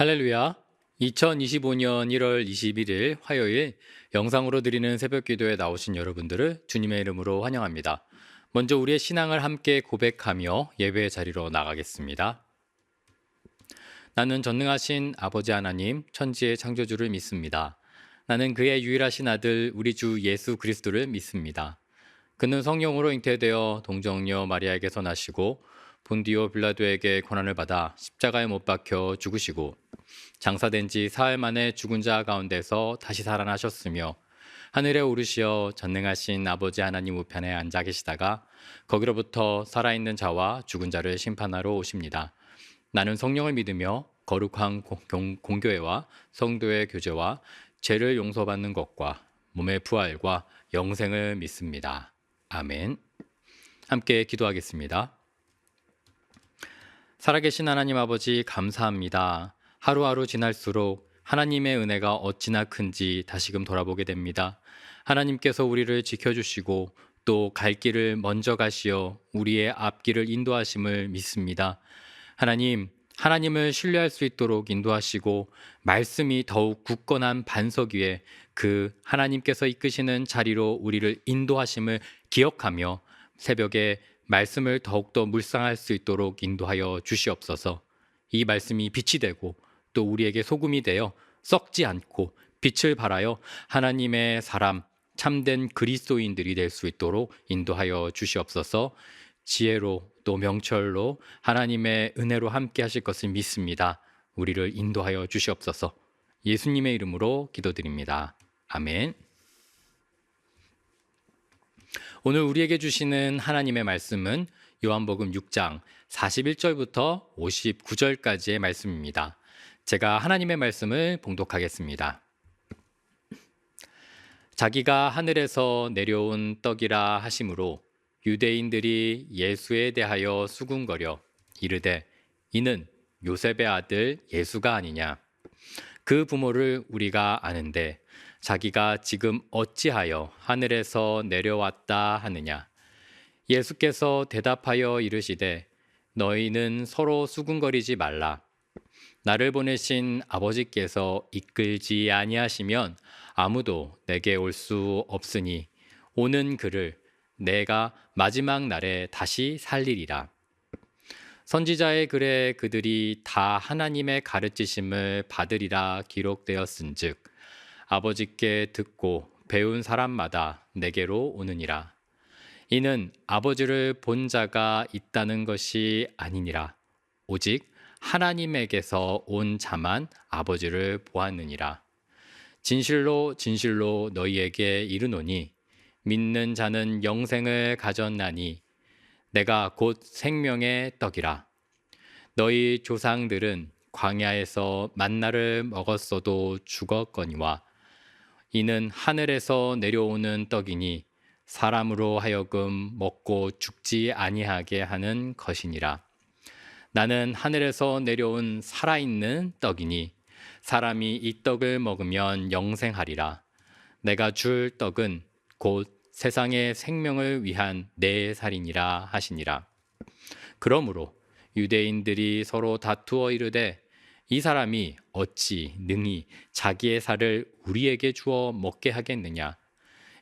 할렐루야. 2025년 1월 21일 화요일 영상으로 드리는 새벽 기도에 나오신 여러분들을 주님의 이름으로 환영합니다. 먼저 우리의 신앙을 함께 고백하며 예배의 자리로 나가겠습니다. 나는 전능하신 아버지 하나님, 천지의 창조주를 믿습니다. 나는 그의 유일하신 아들 우리 주 예수 그리스도를 믿습니다. 그는 성령으로 잉태되어 동정녀 마리아에게서 나시고 본디오 빌라도에게 고난을 받아 십자가에 못 박혀 죽으시고 장사된 지 사흘 만에 죽은 자 가운데서 다시 살아나셨으며 하늘에 오르시어 전능하신 아버지 하나님 우편에 앉아 계시다가 거기로부터 살아있는 자와 죽은 자를 심판하러 오십니다. 나는 성령을 믿으며 거룩한 공교회와 성도의 교제와 죄를 용서받는 것과 몸의 부활과 영생을 믿습니다. 아멘. 함께 기도하겠습니다. 살아계신 하나님 아버지 감사합니다. 하루하루 지날수록 하나님의 은혜가 어찌나 큰지 다시금 돌아보게 됩니다. 하나님께서 우리를 지켜주시고 또 갈 길을 먼저 가시어 우리의 앞길을 인도하심을 믿습니다. 하나님을 신뢰할 수 있도록 인도하시고 말씀이 더욱 굳건한 반석 위에 그 하나님께서 이끄시는 자리로 우리를 인도하심을 기억하며 새벽에 말씀을 더욱더 묵상할 수 있도록 인도하여 주시옵소서. 이 말씀이 빛이 되고 또 우리에게 소금이 되어 썩지 않고 빛을 발하여 하나님의 사람, 참된 그리스도인들이 될 수 있도록 인도하여 주시옵소서. 지혜로 또 명철로 하나님의 은혜로 함께 하실 것을 믿습니다. 우리를 인도하여 주시옵소서. 예수님의 이름으로 기도드립니다. 아멘. 오늘 우리에게 주시는 하나님의 말씀은 요한복음 6장 41절부터 59절까지의 말씀입니다. 제가 하나님의 말씀을 봉독하겠습니다. 자기가 하늘에서 내려온 떡이라 하심으로 유대인들이 예수에 대하여 수군거려 이르되 이는 요셉의 아들 예수가 아니냐. 그 부모를 우리가 아는데 자기가 지금 어찌하여 하늘에서 내려왔다 하느냐. 예수께서 대답하여 이르시되 너희는 서로 수군거리지 말라. 나를 보내신 아버지께서 이끌지 아니하시면 아무도 내게 올 수 없으니 오는 그를 내가 마지막 날에 다시 살리리라. 선지자의 글에 그들이 다 하나님의 가르치심을 받으리라 기록되었은즉 아버지께 듣고 배운 사람마다 내게로 오느니라. 이는 아버지를 본 자가 있다는 것이 아니니라. 오직 하나님에게서 온 자만 아버지를 보았느니라. 진실로 진실로 너희에게 이르노니 믿는 자는 영생을 가졌나니 내가 곧 생명의 떡이라. 너희 조상들은 광야에서 만나를 먹었어도 죽었거니와 이는 하늘에서 내려오는 떡이니 사람으로 하여금 먹고 죽지 아니하게 하는 것이니라. 나는 하늘에서 내려온 살아있는 떡이니 사람이 이 떡을 먹으면 영생하리라. 내가 줄 떡은 곧 세상의 생명을 위한 내 살이니라 하시니라. 그러므로 유대인들이 서로 다투어 이르되 이 사람이 어찌 능히 자기의 살을 우리에게 주어 먹게 하겠느냐.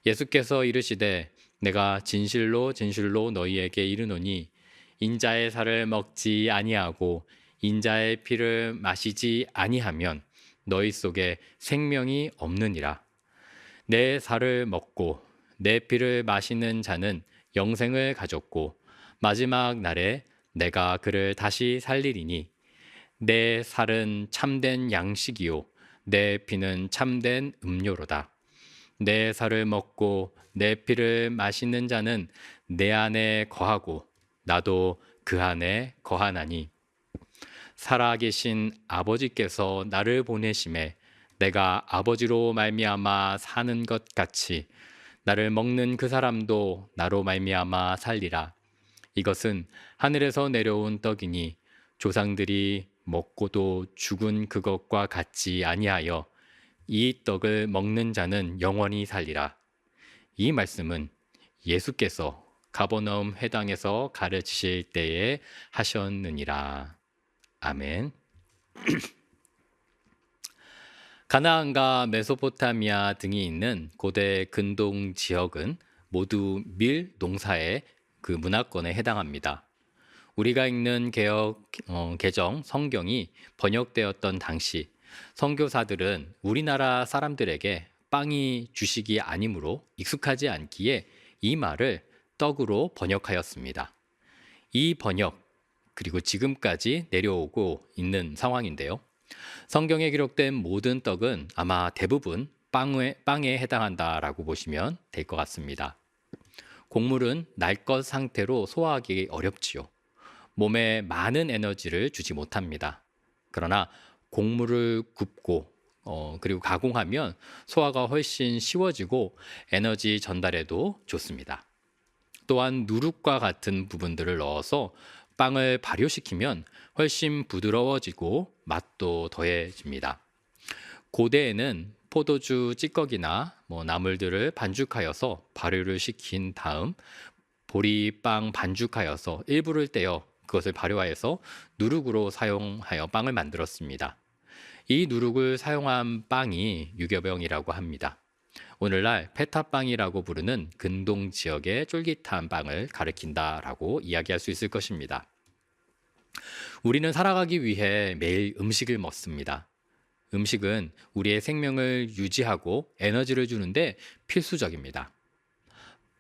예수께서 이르시되 내가 진실로 진실로 너희에게 이르노니 인자의 살을 먹지 아니하고 인자의 피를 마시지 아니하면 너희 속에 생명이 없느니라. 내 살을 먹고 내 피를 마시는 자는 영생을 가졌고 마지막 날에 내가 그를 다시 살리리니 내 살은 참된 양식이요 내 피는 참된 음료로다. 내 살을 먹고 내 피를 마시는 자는 내 안에 거하고 나도 그 안에 거하나니 살아계신 아버지께서 나를 보내심에 내가 아버지로 말미암아 사는 것 같이 나를 먹는 그 사람도 나로 말미암아 살리라. 이것은 하늘에서 내려온 떡이니 조상들이 먹고도 죽은 그것과 같지 아니하여 이 떡을 먹는 자는 영원히 살리라. 이 말씀은 예수께서 가버나움 회당에서 가르치실 때에 하셨느니라. 아멘. 가나안과 메소포타미아 등이 있는 고대 근동 지역은 모두 밀 농사의 그 문화권에 해당합니다. 우리가 읽는 개정 성경이 번역되었던 당시 선교사들은 우리나라 사람들에게 빵이 주식이 아니므로 익숙하지 않기에 이 말을 떡으로 번역하였습니다. 이 번역, 그리고 지금까지 내려오고 있는 상황인데요. 성경에 기록된 모든 떡은 아마 대부분 빵에 해당한다라고 보시면 될 것 같습니다. 곡물은 날 것 상태로 소화하기 어렵지요. 몸에 많은 에너지를 주지 못합니다. 그러나 곡물을 굽고 그리고 가공하면 소화가 훨씬 쉬워지고 에너지 전달에도 좋습니다. 또한 누룩과 같은 부분들을 넣어서 빵을 발효시키면 훨씬 부드러워지고 맛도 더해집니다. 고대에는 포도주 찌꺼기나 나물들을 반죽하여서 발효를 시킨 다음 보리빵 반죽하여서 일부를 떼어 그것을 발효하여서 누룩으로 사용하여 빵을 만들었습니다. 이 누룩을 사용한 빵이 유교병이라고 합니다. 오늘날 페타빵이라고 부르는 근동 지역의 쫄깃한 빵을 가리킨다라고 이야기할 수 있을 것입니다. 우리는 살아가기 위해 매일 음식을 먹습니다. 음식은 우리의 생명을 유지하고 에너지를 주는데 필수적입니다.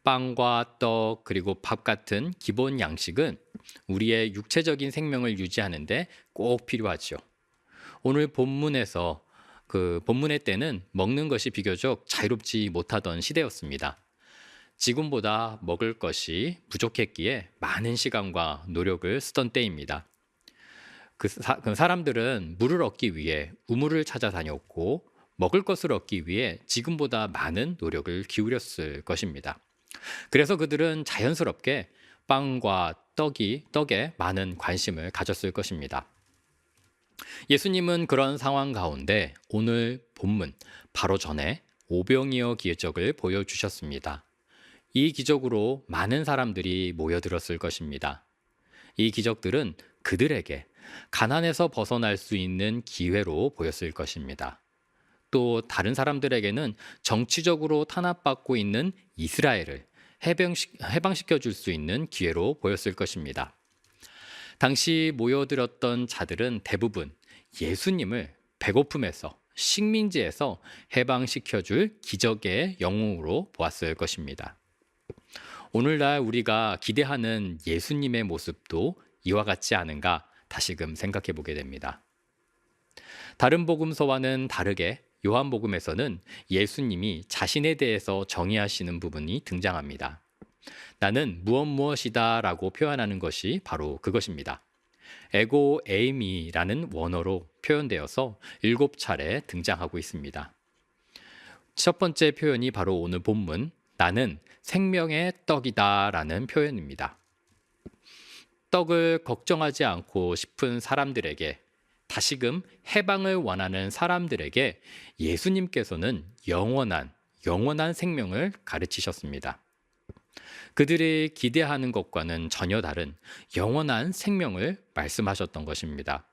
빵과 떡 그리고 밥 같은 기본 양식은 우리의 육체적인 생명을 유지하는데 꼭 필요하죠. 오늘 본문의 때는 먹는 것이 비교적 자유롭지 못하던 시대였습니다. 지금보다 먹을 것이 부족했기에 많은 시간과 노력을 쓰던 때입니다. 그 사람들은 물을 얻기 위해 우물을 찾아다녔고 먹을 것을 얻기 위해 지금보다 많은 노력을 기울였을 것입니다. 그래서 그들은 자연스럽게 빵과 떡에 많은 관심을 가졌을 것입니다. 예수님은 그런 상황 가운데 오늘 본문 바로 전에 오병이어 기적을 보여주셨습니다. 이 기적으로 많은 사람들이 모여들었을 것입니다. 이 기적들은 그들에게 가난에서 벗어날 수 있는 기회로 보였을 것입니다. 또 다른 사람들에게는 정치적으로 탄압받고 있는 이스라엘을 해방시켜 줄 수 있는 기회로 보였을 것입니다. 당시 모여들었던 자들은 대부분 예수님을 배고픔에서 식민지에서 해방시켜 줄 기적의 영웅으로 보았을 것입니다. 오늘날 우리가 기대하는 예수님의 모습도 이와 같지 않은가 다시금 생각해 보게 됩니다. 다른 복음서와는 다르게 요한복음에서는 예수님이 자신에 대해서 정의하시는 부분이 등장합니다. 나는 무엇이다 라고 표현하는 것이 바로 그것입니다. 에고 에이미라는 원어로 표현되어서 7차례 등장하고 있습니다. 첫 번째 표현이 바로 오늘 본문 나는 생명의 떡이다 라는 표현입니다. 떡을 걱정하지 않고 싶은 사람들에게 다시금 해방을 원하는 사람들에게 예수님께서는 영원한 생명을 가르치셨습니다. 그들이 기대하는 것과는 전혀 다른 영원한 생명을 말씀하셨던 것입니다.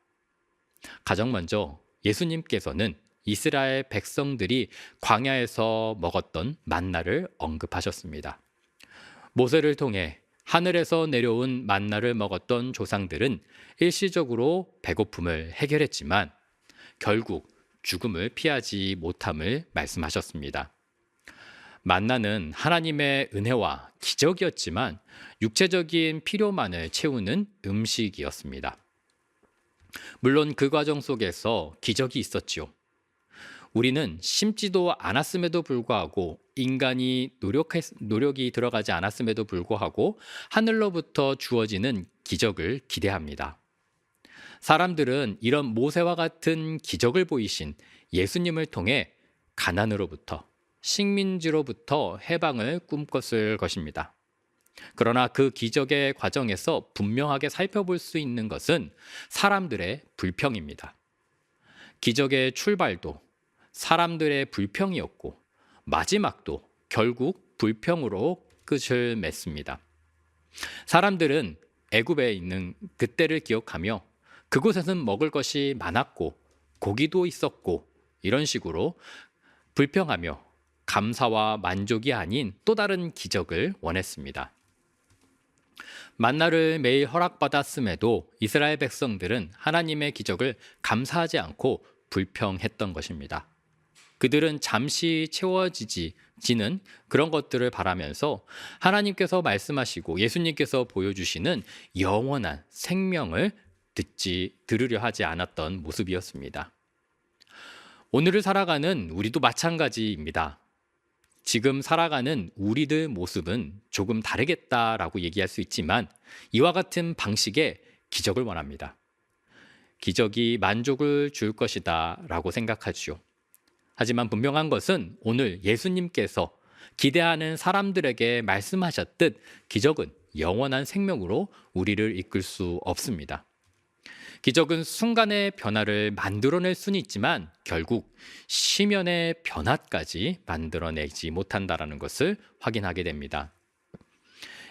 가장 먼저 예수님께서는 이스라엘 백성들이 광야에서 먹었던 만나를 언급하셨습니다. 모세를 통해 하늘에서 내려온 만나를 먹었던 조상들은 일시적으로 배고픔을 해결했지만 결국 죽음을 피하지 못함을 말씀하셨습니다. 만나는 하나님의 은혜와 기적이었지만 육체적인 필요만을 채우는 음식이었습니다. 물론 그 과정 속에서 기적이 있었지요. 우리는 심지도 않았음에도 불구하고 인간이 노력이 들어가지 않았음에도 불구하고 하늘로부터 주어지는 기적을 기대합니다. 사람들은 이런 모세와 같은 기적을 보이신 예수님을 통해 가난으로부터 식민지로부터 해방을 꿈꿨을 것입니다. 그러나 그 기적의 과정에서 분명하게 살펴볼 수 있는 것은 사람들의 불평입니다. 기적의 출발도 사람들의 불평이었고 마지막도 결국 불평으로 끝을 맺습니다. 사람들은 애굽에 있는 그때를 기억하며 그곳에는 먹을 것이 많았고 고기도 있었고 이런 식으로 불평하며 감사와 만족이 아닌 또 다른 기적을 원했습니다. 만나를 매일 허락받았음에도 이스라엘 백성들은 하나님의 기적을 감사하지 않고 불평했던 것입니다. 그들은 잠시 채워지는 그런 것들을 바라면서 하나님께서 말씀하시고 예수님께서 보여주시는 영원한 생명을 들으려 하지 않았던 모습이었습니다. 오늘을 살아가는 우리도 마찬가지입니다. 지금 살아가는 우리들 모습은 조금 다르겠다라고 얘기할 수 있지만 이와 같은 방식의 기적을 원합니다. 기적이 만족을 줄 것이다 라고 생각하죠. 하지만 분명한 것은 오늘 예수님께서 기대하는 사람들에게 말씀하셨듯 기적은 영원한 생명으로 우리를 이끌 수 없습니다. 기적은 순간의 변화를 만들어낼 수는 있지만 결국 시면의 변화까지 만들어내지 못한다는 것을 확인하게 됩니다.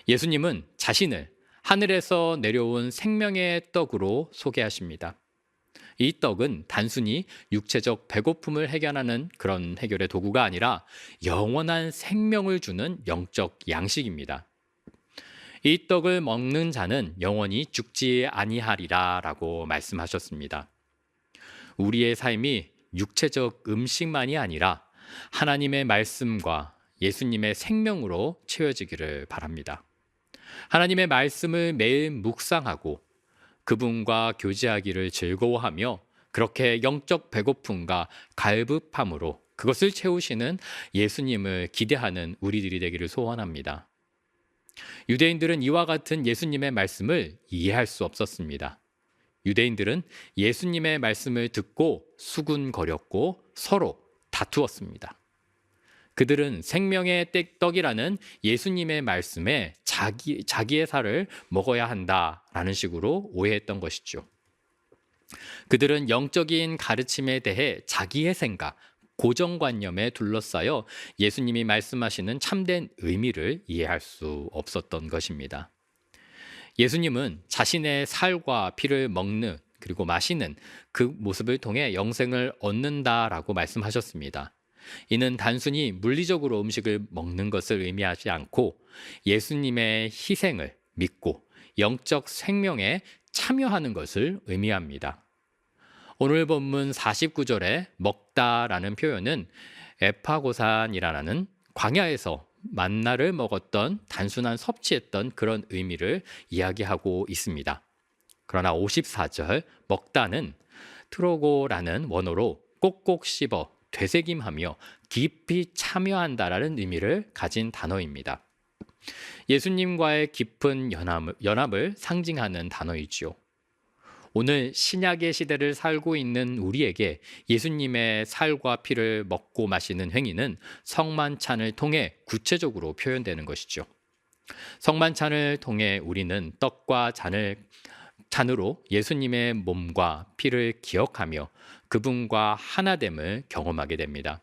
예수님은 자신을 하늘에서 내려온 생명의 떡으로 소개하십니다. 이 떡은 단순히 육체적 배고픔을 해결하는 그런 해결의 도구가 아니라 영원한 생명을 주는 영적 양식입니다. 이 떡을 먹는 자는 영원히 죽지 아니하리라 라고 말씀하셨습니다. 우리의 삶이 육체적 음식만이 아니라 하나님의 말씀과 예수님의 생명으로 채워지기를 바랍니다. 하나님의 말씀을 매일 묵상하고 그분과 교제하기를 즐거워하며 그렇게 영적 배고픔과 갈급함으로 그것을 채우시는 예수님을 기대하는 우리들이 되기를 소원합니다. 유대인들은 이와 같은 예수님의 말씀을 이해할 수 없었습니다. 유대인들은 예수님의 말씀을 듣고 수군거렸고 서로 다투었습니다. 그들은 생명의 떡이라는 예수님의 말씀에 자기의 살을 먹어야 한다라는 식으로 오해했던 것이죠. 그들은 영적인 가르침에 대해 자기의 생각, 고정관념에 둘러싸여 예수님이 말씀하시는 참된 의미를 이해할 수 없었던 것입니다. 예수님은 자신의 살과 피를 먹는 그리고 마시는 그 모습을 통해 영생을 얻는다라고 말씀하셨습니다. 이는 단순히 물리적으로 음식을 먹는 것을 의미하지 않고 예수님의 희생을 믿고 영적 생명에 참여하는 것을 의미합니다. 오늘 본문 49절에 먹다라는 표현은 에파고산이라는 광야에서 만나를 먹었던 단순한 섭취했던 그런 의미를 이야기하고 있습니다. 그러나 54절 먹다는 트로고라는 원어로 꼭꼭 씹어 되새김하며 깊이 참여한다라는 의미를 가진 단어입니다. 예수님과의 깊은 연합을 상징하는 단어이지요. 오늘 신약의 시대를 살고 있는 우리에게 예수님의 살과 피를 먹고 마시는 행위는 성만찬을 통해 구체적으로 표현되는 것이죠. 성만찬을 통해 우리는 떡과 잔으로 예수님의 몸과 피를 기억하며 그분과 하나됨을 경험하게 됩니다.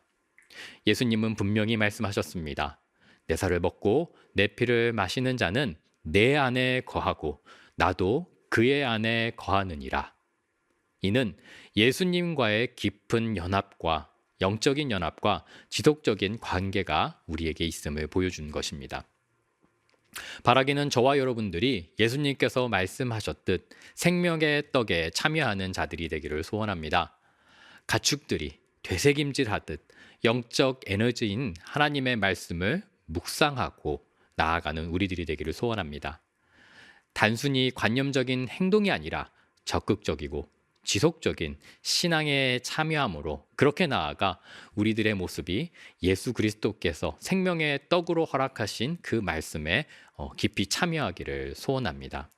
예수님은 분명히 말씀하셨습니다. 내 살을 먹고 내 피를 마시는 자는 내 안에 거하고 나도 그의 안에 거하느니라. 이는 예수님과의 깊은 연합과 영적인 연합과 지속적인 관계가 우리에게 있음을 보여준 것입니다. 바라기는 저와 여러분들이 예수님께서 말씀하셨듯 생명의 떡에 참여하는 자들이 되기를 소원합니다. 가축들이 되새김질하듯 영적 에너지인 하나님의 말씀을 묵상하고 나아가는 우리들이 되기를 소원합니다. 단순히 관념적인 행동이 아니라 적극적이고 지속적인 신앙에 참여함으로 그렇게 나아가 우리들의 모습이 예수 그리스도께서 생명의 떡으로 허락하신 그 말씀에 깊이 참여하기를 소원합니다.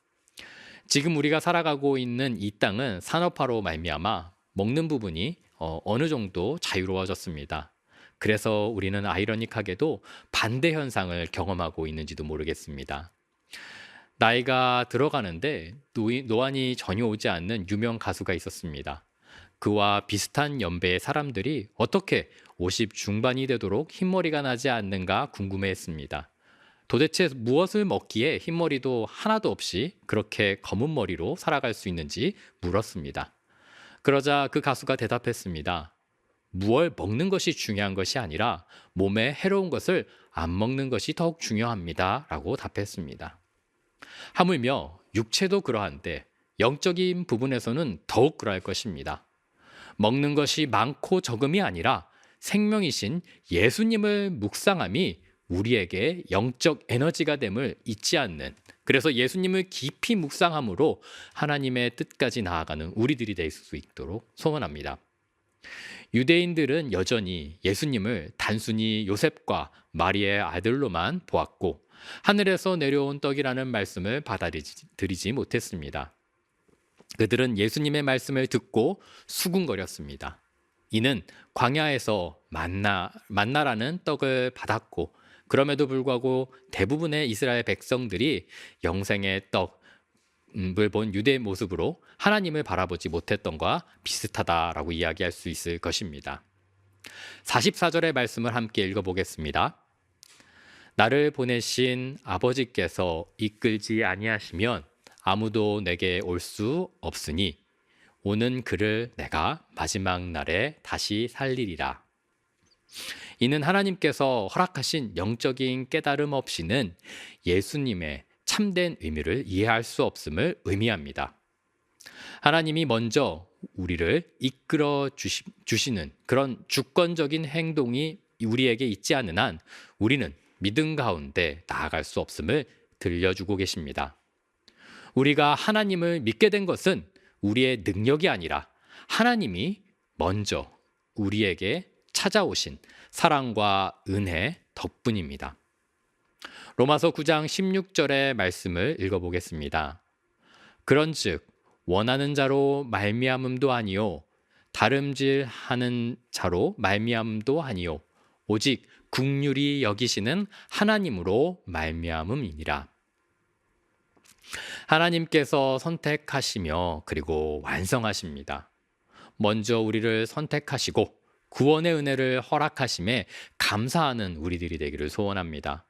지금 우리가 살아가고 있는 이 땅은 산업화로 말미암아 먹는 부분이 어느 정도 자유로워졌습니다. 그래서 우리는 아이러니하게도 반대 현상을 경험하고 있는지도 모르겠습니다. 나이가 들어가는데 노안이 전혀 오지 않는 유명 가수가 있었습니다. 그와 비슷한 연배의 사람들이 어떻게 50 중반이 되도록 흰머리가 나지 않는가 궁금해했습니다. 도대체 무엇을 먹기에 흰머리도 하나도 없이 그렇게 검은 머리로 살아갈 수 있는지 물었습니다. 그러자 그 가수가 대답했습니다. 무얼 먹는 것이 중요한 것이 아니라 몸에 해로운 것을 안 먹는 것이 더욱 중요합니다. 라고 답했습니다. 하물며 육체도 그러한데 영적인 부분에서는 더욱 그러할 것입니다. 먹는 것이 많고 적음이 아니라 생명이신 예수님을 묵상함이 우리에게 영적 에너지가 됨을 잊지 않는, 그래서 예수님을 깊이 묵상함으로 하나님의 뜻까지 나아가는 우리들이 될 수 있도록 소원합니다. 유대인들은 여전히 예수님을 단순히 요셉과 마리의 아들로만 보았고 하늘에서 내려온 떡이라는 말씀을 받아들이지 못했습니다. 그들은 예수님의 말씀을 듣고 수군거렸습니다. 이는 광야에서 만나라는 떡을 받았고 그럼에도 불구하고 대부분의 이스라엘 백성들이 영생의 떡을 본 유대의 모습으로 하나님을 바라보지 못했던 것과 비슷하다라고 이야기할 수 있을 것입니다. 44절의 말씀을 함께 읽어보겠습니다. 나를 보내신 아버지께서 이끌지 아니하시면 아무도 내게 올 수 없으니 오는 그를 내가 마지막 날에 다시 살리리라. 이는 하나님께서 허락하신 영적인 깨달음 없이는 예수님의 참된 의미를 이해할 수 없음을 의미합니다. 하나님이 먼저 우리를 이끌어 주시는 그런 주권적인 행동이 우리에게 있지 않은 한 우리는 믿음 가운데 나아갈 수 없음을 들려주고 계십니다. 우리가 하나님을 믿게 된 것은 우리의 능력이 아니라 하나님이 먼저 우리에게 찾아오신 사랑과 은혜 덕분입니다. 로마서 9장 16절의 말씀을 읽어보겠습니다. 그런즉 원하는 자로 말미암음도 아니요 다름질하는 자로 말미암음도 아니요 오직 긍휼히 여기시는 하나님으로 말미암음이니라. 하나님께서 선택하시며 그리고 완성하십니다. 먼저 우리를 선택하시고 구원의 은혜를 허락하심에 감사하는 우리들이 되기를 소원합니다.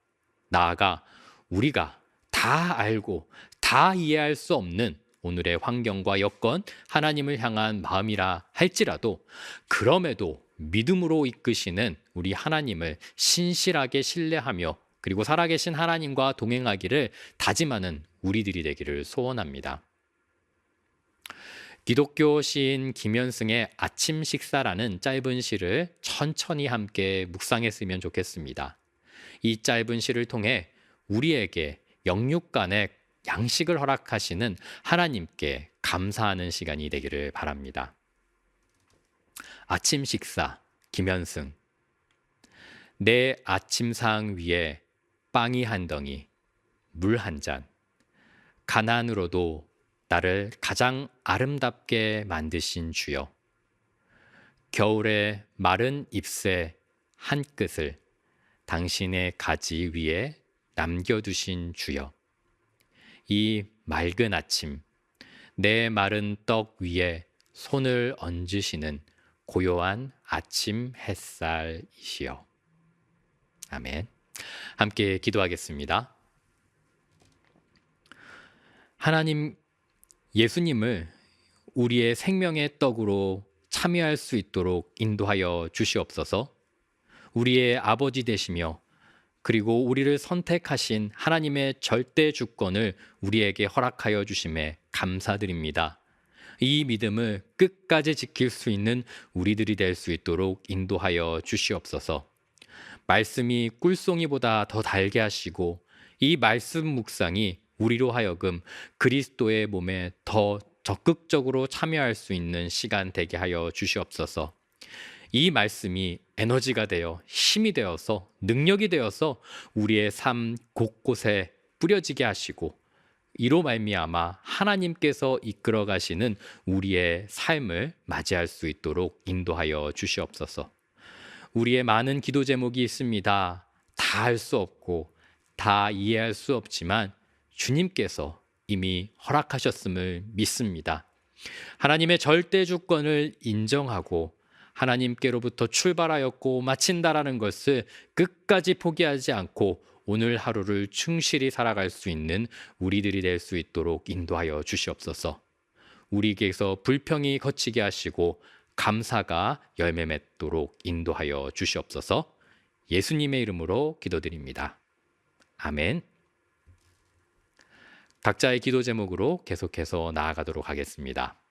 나아가 우리가 다 알고 다 이해할 수 없는 오늘의 환경과 여건, 하나님을 향한 마음이라 할지라도 그럼에도 믿음으로 이끄시는 우리 하나님을 신실하게 신뢰하며 그리고 살아계신 하나님과 동행하기를 다짐하는 우리들이 되기를 소원합니다. 기독교 시인 김현승의 아침 식사라는 짧은 시를 천천히 함께 묵상했으면 좋겠습니다. 이 짧은 시를 통해 우리에게 영육간의 양식을 허락하시는 하나님께 감사하는 시간이 되기를 바랍니다. 아침 식사, 김현승. 내 아침상 위에 빵이 한 덩이, 물 한 잔. 가난으로도 나를 가장 아름답게 만드신 주여. 겨울의 마른 잎새 한 끝을 당신의 가지 위에 남겨두신 주여. 이 맑은 아침, 내 마른 떡 위에 손을 얹으시는 고요한 아침 햇살이시여. 아멘. 함께 기도하겠습니다. 하나님, 예수님을 우리의 생명의 떡으로 참여할 수 있도록 인도하여 주시옵소서. 우리의 아버지 되시며 그리고 우리를 선택하신 하나님의 절대 주권을 우리에게 허락하여 주심에 감사드립니다. 이 믿음을 끝까지 지킬 수 있는 우리들이 될 수 있도록 인도하여 주시옵소서. 말씀이 꿀송이보다 더 달게 하시고 이 말씀 묵상이 우리로 하여금 그리스도의 몸에 더 적극적으로 참여할 수 있는 시간 되게 하여 주시옵소서. 이 말씀이 에너지가 되어 힘이 되어서 능력이 되어서 우리의 삶 곳곳에 뿌려지게 하시고 이로 말미암아 하나님께서 이끌어 가시는 우리의 삶을 맞이할 수 있도록 인도하여 주시옵소서. 우리의 많은 기도 제목이 있습니다. 다 할 수 없고 다 이해할 수 없지만 주님께서 이미 허락하셨음을 믿습니다. 하나님의 절대 주권을 인정하고 하나님께로부터 출발하였고 마친다라는 것을 끝까지 포기하지 않고 오늘 하루를 충실히 살아갈 수 있는 우리들이 될 수 있도록 인도하여 주시옵소서. 우리에게서 불평이 거치게 하시고 감사가 열매 맺도록 인도하여 주시옵소서. 예수님의 이름으로 기도드립니다. 아멘. 각자의 기도 제목으로 계속해서 나아가도록 하겠습니다.